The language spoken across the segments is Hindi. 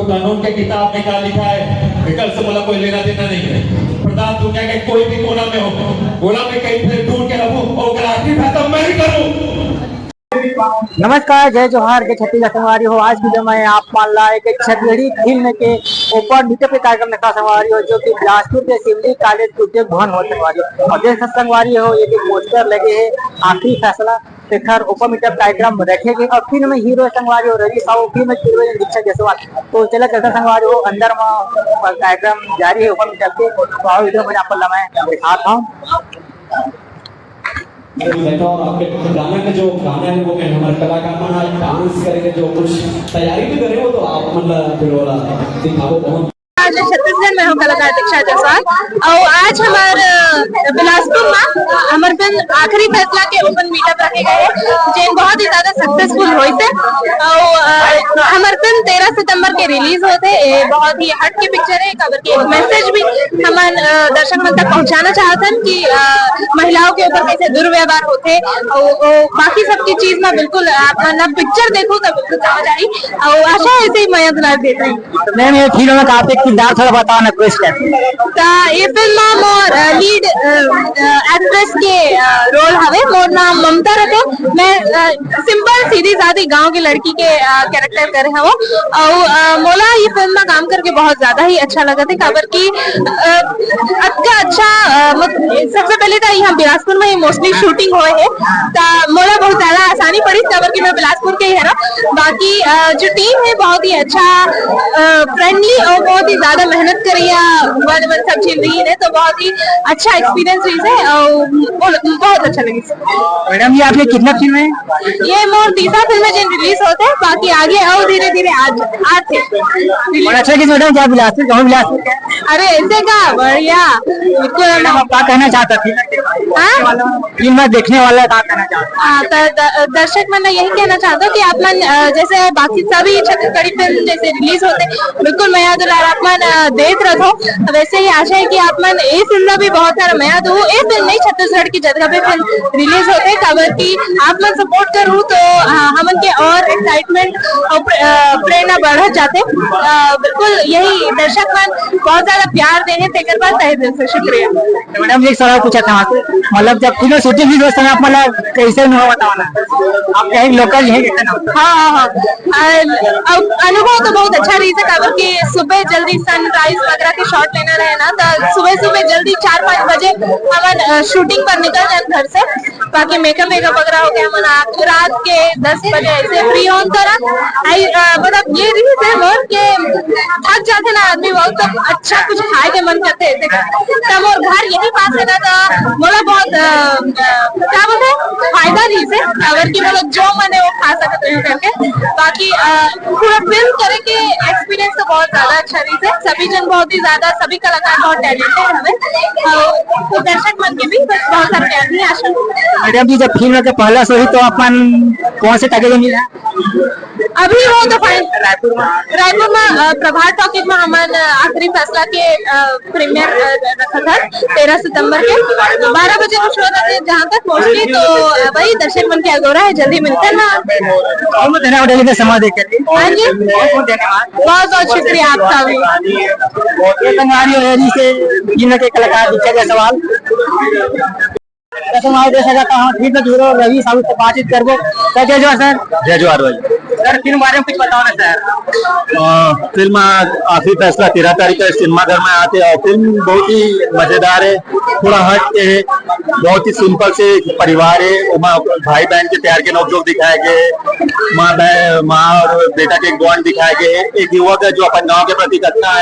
कानून के किताब में क्या लिखा है विकल्प से बोला कोई लेना देना नहीं है। प्रधान दुनिया के कोई भी कोना में हो, बोला मैं कहीं से ढूंढ के रहूं और अगर आखिरी फैसला मैं ही करूं। नमस्कार, जय जोहार के छत्तीसगढ़ संगवारी हो। आज वीडियो में आप मान ला है कि छत्तीसगढ़ी फिल्म के ऊपर मीटअप के कार्यक्रम में संगवारी हो, जो कि बिलासपुर के सिवली कॉलेज उद्योग भवन हो संगवारी हो। और देश संगवारी हो ये पोस्टर लगे है आखिरी फैसला शेखर ओपन मीटअप कार्यक्रम रखेंगे। और फिल्म में हीरो संगवारी हो रवि साहू, फिल्म में दीक्षा जायसवाल। तो चला चलता संगवारी हो अंदर में कार्यक्रम जारी है ओपन मीटअप के। तो वीडियो में आपको मैं दिखाता हूँ। और आपके गाना का जो गाना है वो मैं हमारे कलाकार डांस करेंगे, जो कुछ तैयारी भी करें वो तो आप मतलब फिर वाला दिखाओ बहुत। छत्तीसगढ़ में हम कलाकार दीक्षा जायसवाल और आज हमारे बिलासपुर में हमारे फिल्म आखिरी फैसला के ओपन मीटअप रखे गए हैं, जो बहुत ही ज्यादा सक्सेसफुल हुई थे। और हमारे फिल्म 13 सितंबर के रिलीज होते, बहुत ही हट की पिक्चर है। खबर की एक मैसेज भी हमारे दर्शक मन तक पहुंचाना चाहते हैं कि महिलाओं के ऊपर कैसे दुर्व्यवहार होते और बाकी सबकी चीज में बिल्कुल आप पिक्चर देखो तो बिल्कुल समझ आई। और आशा ऐसे ही मैं दुलार देती हूँ। मैम ये फिल्म में काफी किरदार थोड़ा बताओ ना कुछ। ये फिल्म मोर लीड एक्ट्रेस के रोल हवे। मोर नाम ममता रखे। मैं सिंपल सीधी सादी गांव की लड़की के कैरेक्टर कर हूँ। और मोला ये फिल्म में काम करके बहुत ज्यादा ही अच्छा लगा था। खबर की अच्छा सबसे पहले तो यहाँ बिलासपुर में ही मोस्टली शूटिंग हुए है, तो मोला बहुत ज्यादा आसानी पड़ी। खबर की मैं बिलासपुर के ही है ना। बाकी जो टीम है बहुत ही अच्छा फ्रेंडली और बहुत ही ज्यादा मेहनत करी सब चीज रही है, तो बहुत ही अच्छा एक्सपीरियंस रही है और बहुत अच्छा लगी। मैडम ये आपने कितना फिल्म है? ये मोर तीसरा फिल्म है जो रिलीज होते हैं। बाकी आगे और धीरे धीरे आज अच्छा कि मैडम क्या बिलासपुर कहाँ बिलासपुर? अरे ऐसे का बढ़िया बिल्कुल। क्या कहना चाहता फिल्म देखने वाला क्या कहना चाहता? दर्शक मैं यही कहना चाहता हूँ कि आप मन जैसे बाकी सभी छत्तीसगढ़ी फिल्म जैसे रिलीज होते बिल्कुल मैं आप मन देख रहे हो, वैसे ही आशा है कि आप मन ये फिल्म भी बहुत सारा मैं दो ये फिल्म नहीं छत्तीसगढ़ की जगह पे फिल्म रिलीज होते। खबर की आप मन सपोर्ट करूँ तो हम के और एक्साइटमेंट और प्रेरणा बढ़ जाते। बिल्कुल यही दर्शक मन बहुत ज्यादा प्यार देने तेकर बाद तहे दिल से शुक्रिया। मैडम एक सवाल पूछा था आपसे, मतलब जब फिल्म शूटिंग भी दोस्त आप मतलब कैसे नहीं बताना आप कहीं लोकल है? हाँ, अनुभव तो बहुत अच्छा रही है। खबर की सुबह जल्दी सनराइज वगैरह के शॉट लेना रहे ना, तो सुबह जल्दी 4-5 बजे हम शूटिंग पर निकल जाए घर से। बाकी मेकअप वगैरह हो गया मन रात के 10 बजे ऐसे फ्री हो मतलब ये रही है मोर के थक जाते ना आदमी बहुत, तो अच्छा कुछ खाए के मन करते ऐसे। तब और घर यही पास है ना, तो बोला बहुत क्या बोलते फायदा रही से। अगर की बोलो जो मन है वो खा सकते हो करके। बाकी पूरा फिल्म करे के एक्सपीरियंस तो बहुत ज्यादा अच्छा रही है। सभी जन बहुत ही ज्यादा सभी कलाकार बहुत टैलेंटेड हमें, तो दर्शक मन के भी बहुत सारे प्यार की आशा। मैडम जी जब फिल्म के पहला सो ही तो अपन कौन से टके मिला? अभी वो तो रायपुर में प्रभात टॉकीज में हमारे आखिरी फैसला के प्रीमियर रखा था 13 सितंबर के 12 बजे को शो था जहाँ तक पहुँची। तो वही दर्शक मन के अगोरा है, जल्दी मिलते हैं ना। समय देकर हाँ जी बहुत बहुत शुक्रिया आपका भी। फिल्म के कलाकार दीक्षा जायसवाल हीरो रवि साहू से बातचीत करबो। जय जोहार सर। जय जोहार भाई। सर फिल्म बारे में कुछ बताओ ना सर। फिल्म आखिरी फैसला 13 तारीख का सिनेमा घर में आते और फिल्म बहुत ही मजेदार है, थोड़ा हट के है, बहुत ही सिंपल से परिवार है। भाई बहन के प्यार के नोक-झोंक दिखाए गए, माँ और बेटा के बॉन्ड दिखाए गए। एक युवक है जो अपन गाँव के प्रति कितना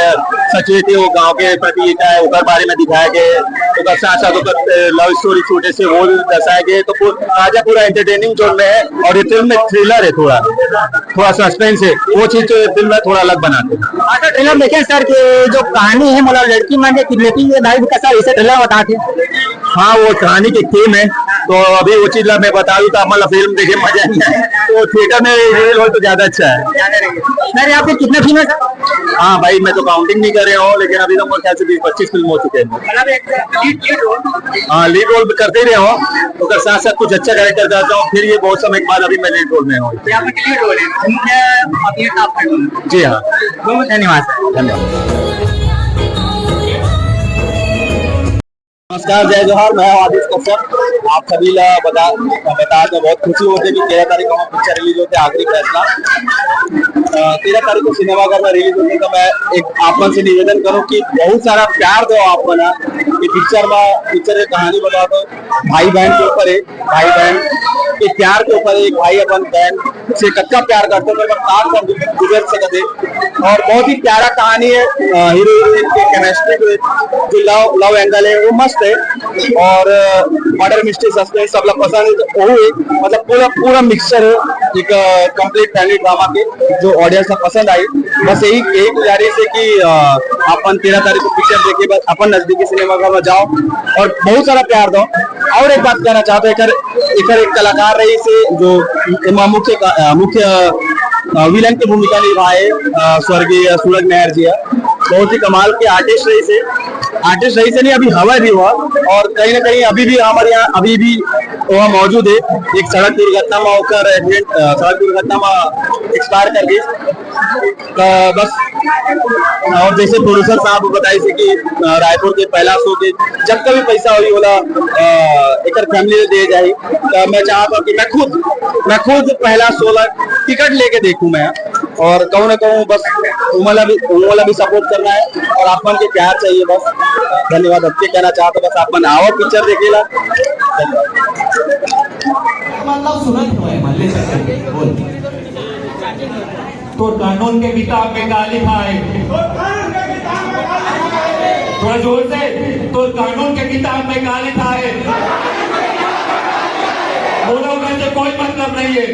सचेत है, वो गाँव के प्रति है उसके बारे में दिखाए गए। तो साथ साथ लव स्टोरी छोटे से वो दर्शाए गए। तो राजा पूरा एंटरटेनिंग जोन में है और ये फिल्म में थ्रिलर है, थोड़ा सस्पेंस है, वो चीज जो फिल्म में थोड़ा अलग बनाते हैं। अच्छा ट्रेलर देखें सर कि जो कहानी है मतलब लड़की मान के किडनैपिंग के दाई का सर इसे ट्रेलर बताते। हाँ वो कहानी की थीम है तो अभी वो चीज मैं बता दूं तो मतलब फिल्म देखे मजा नहीं आए, तो थिएटर में रिलीज हो तो ज्यादा अच्छा है। सर आपके कितने फिल्म है? हाँ भाई, मैं तो काउंटिंग नहीं कर रहा हूँ, लेकिन अभी तो मेरे ख्याल से 20-25 फिल्म हो चुके हैं। मतलब एक लीड रोल। हाँ, लीड रोल करते ही रहे हो, तो अगर साथ साथ कुछ अच्छा कैरेक्टर करता हूँ, फिर ये बहुत समय के बाद अभी मैं लीड रोल में हूँ। यहाँ पे लीड रोल है। जी हाँ, बहुत धन्यवाद सर। धन्यवाद। नमस्कार, जय जोहार, मैं आदित्य कश्यप। आप सभी बता तो बहुत खुशी होती है कि 13 तारीख को पिक्चर रिलीज होते हैं आखिरी फैसला। 13 तारीख को सिनेमाघर में रिलीज होने का मैं एक आपन से निवेदन करूं कि बहुत सारा प्यार दो आप बना कि पिक्चर की कहानी बता दो। भाई बहन के ऊपर है, भाई बहन के प्यार के ऊपर एक भाई अपन बहन से कच्चा प्यार करते हैं तो गुजर सकते, और बहुत ही प्यारा कहानी है। हीरो हीरोइन के केमिस्ट्री जो लव एंगल है वो मस्त है, और मर्डर मिस्ट्री सस्पेंस सब लोग पसंद है, तो वो एक मतलब पूरा मिक्सचर है एक कंप्लीट फैमिली ड्रामा के जो ऑडियंस को पसंद आई। बस यही गुजारिश है कि अपन 13 तारीख को पिक्चर देखिए, बस अपन नजदीकी सिनेमा में जाओ और बहुत सारा प्यार दो। और एक बात कहना चाहते हैं, एक कलाकार रही से जो मुख्य विलन की भूमिका निभाए स्वर्गीय सूरज मेहर जी है, बहुत ही कमाल के आर्टिस्ट रही से नहीं अभी हवा भी हुआ, और कहीं ना कहीं अभी भी हमारे यहाँ अभी भी वहाँ मौजूद है। एक सड़क दुर्घटना में होकर सड़क दुर्घटना में एक्सपायर कर गई। बस और जैसे प्रोड्यूसर साहब बताए थे कि रायपुर के पहला शो के जब कभी पैसा हुई बोला एक फैमिली दे जाए, तो मैं चाहता हूँ कि मैं खुद पहला 16 टिकट लेके देखूं मैं, और कहूँ ना कहूँ बस उमला भी सपोर्ट करना है और आपन के प्यार चाहिए बस। धन्यवाद। अब कहना चाहता हूँ बस आपन आओ पिक्चर देखेला। तो कानून के किताब में क्या लिखा है? थोड़ा जोर से, तो कानून के किताब में क्या लिखा है? बोलो, वैसे कोई मतलब नहीं है।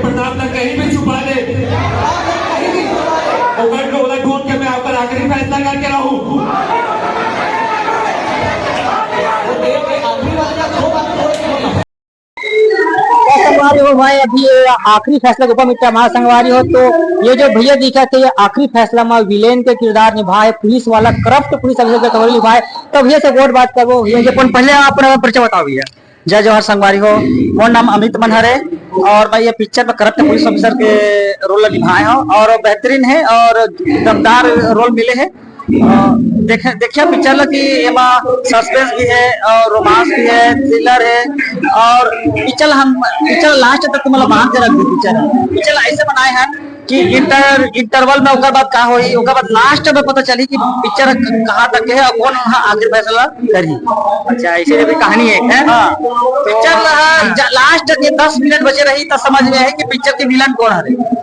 प्रताप तक कहीं भी छुपा दे, उगड़ को उधर ढूंढ के मैं आपका आखिरी फैसला करके रहूं। संगवारी हो भाई, अभी आखिरी फैसला के ऊपर मिट्टा महासंगवारी हो, तो ये जो भैया दिखा थे ये आखिरी फैसला में विलेन के किरदार निभाए, पुलिस वाला करप्ट पुलिस अफसर का निभाए। तो भैया से वोट बात करो, भैया पहले अपना परिचय बताओ भैया। जय जोहार संगवारी हो, मोर नाम अमित मनहर है, और मैं ये पिक्चर में करप्ट पुलिस ऑफिसर के रोल निभाए हूँ, और बेहतरीन है और दमदार रोल मिले हैं। देखिए पिक्चर की सस्पेंस भी है और रोमांस भी है, थ्रिलर है, और पिक्चर लास्ट तक मतलब बांध के रख दी। पिक्चर ऐसे बनाए हैं कि इंटरवल में ओकर बाद का होई, ओकर बाद लास्ट में पता चली कि पिक्चर कहाँ तक है और कौन आखिर फैसला करी। अच्छा, ऐसे भी कहानी है। हाँ, पिक्चर लास्ट के 10 मिनट बचे रही तब समझ में है कि पिक्चर के विलन कौन है।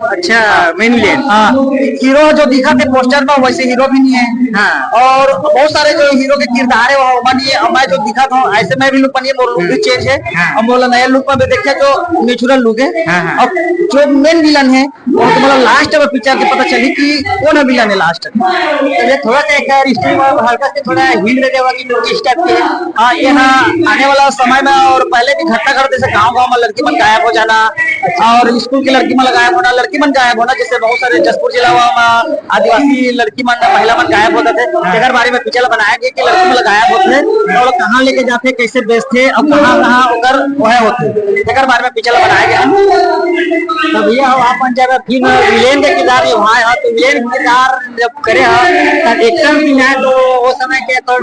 अच्छा, मेन विलन। हाँ, हीरो जो दिखा थे पोस्टर में वैसे हीरो भी नहीं है। हाँ, और बहुत सारे जो हीरो के किरदार है वो बनी है। मैं जो दिखा था ऐसे मैं भी लुक बनी है, मोर लुक भी चेंज है। और मोला नया लुक में देखे जो नेचुरल लुक है। और जो मेन विलन है वो लास्ट में पिक्चर के पता चली कि कौन विलन है लास्ट। ये थोड़ा सा एक हिस्ट्री में हल्का से थोड़ा हिंट दे देगा कि इस टाइप के। हाँ, यहाँ आने वाला समय में और पहले भी घटना घट जैसे गांव में लड़की मन गायब हो जाना, और स्कूल की लड़की मन गायब होना, लड़की मन गायब होना, जैसे बहुत सारे जसपुर जिला में आदिवासी लड़की मन महिला मन गायब होते थे। अगर बारे में पिक्चर बनाया गया कि लड़की मन गायब होते और कहाँ लेके जाते, कैसे बेचते और कहाँ होकर वह होते, अगर बारे में पिक्चर बनाया गया। तो भैया आप जब फिर विलेन के किरदार निभाए हो, तो विलेन किरदार जब करे हो तब एक्शन सीन है, तो वो समय के तो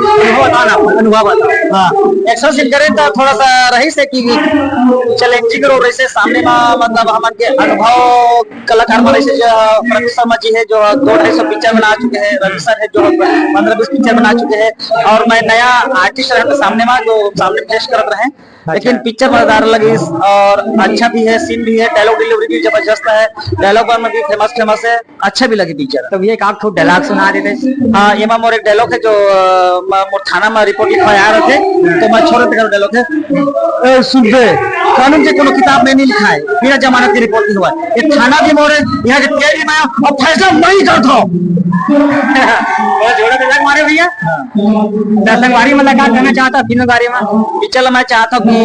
अनुभव बताओ। हाँ, एक्शन सीन करे तो थोड़ा सा रही से कि चैलेंजिंग रोल रही सामने में, मतलब हमारे अनुभव कलाकार में रही जो रवि शर्मा जी है जो 200-250 पिक्चर बना चुके हैं, रवि सर है जो 15-20 पिक्चर बना चुके हैं, और मैं नया आर्टिस्ट रहे सामने में जो सामने पेश कर रहे हैं। लेकिन पिक्चर मजेदार लगी और अच्छा भी है, सीन भी है, डायलॉग डिलीवरी भी जबरदस्त है, डायलॉग में भी फेमस है, अच्छा भी लगी पिक्चर। तो ये एक आख डायलॉग सुना देते। हाँ, ये मोर एक डायलॉग है जो मोर थाना में रिपोर्ट लिखवाए आ रहे थे, तो मैं छोड़ देकर डायलॉग है, सुन दे कानून के कोनो किताब में नहीं लिखा है बिना जमानत की रिपोर्ट की हुआ है। ये थाना भी मोरे यहाँ के तेरी में और फैसला नहीं कर दो जोड़ा के मारे भैया दसंगवारी में लगा कहना चाहता तीनों गाड़ी में पिछला मैं चाहता हूँ कि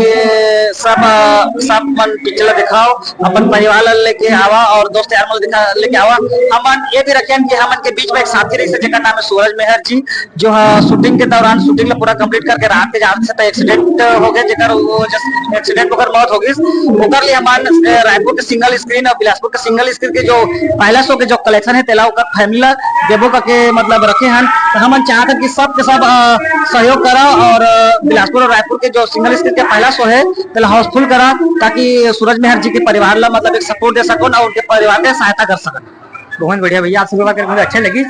सब मन पिछला दिखाओ अपन परिवार लेके आवा और दोस्त यार मल दिखा लेके आवा। हमन ये भी रखें कि हमन के बीच में एक साथी रही से जगह नाम है सूरज मेहर जी जो शूटिंग के दौरान शूटिंग पूरा कंप्लीट करके रात के जाते से एक्सीडेंट हो गए जेकर वो जस्ट एक्सीडेंट होकर मौत हो गई। ओकर लिए हमन रायपुर के सिंगल स्क्रीन और बिलासपुर के सिंगल स्क्रीन के जो पहला शो के जो कलेक्शन है तेला ओकर फैमिली देवो का के मतलब रखे हैं। तो हमन चाहते कि सब के सब सहयोग करा और बिलासपुर और रायपुर के जो सिंगल स्क्रीन के पहला शो है तेला हाउसफुल करा ताकि सूरज मेहर जी के परिवार ला मतलब एक सपोर्ट दे सको और उनके परिवार के सहायता कर सको। बहुत बढ़िया भैया, आपसे बात करके मुझे अच्छा लगी।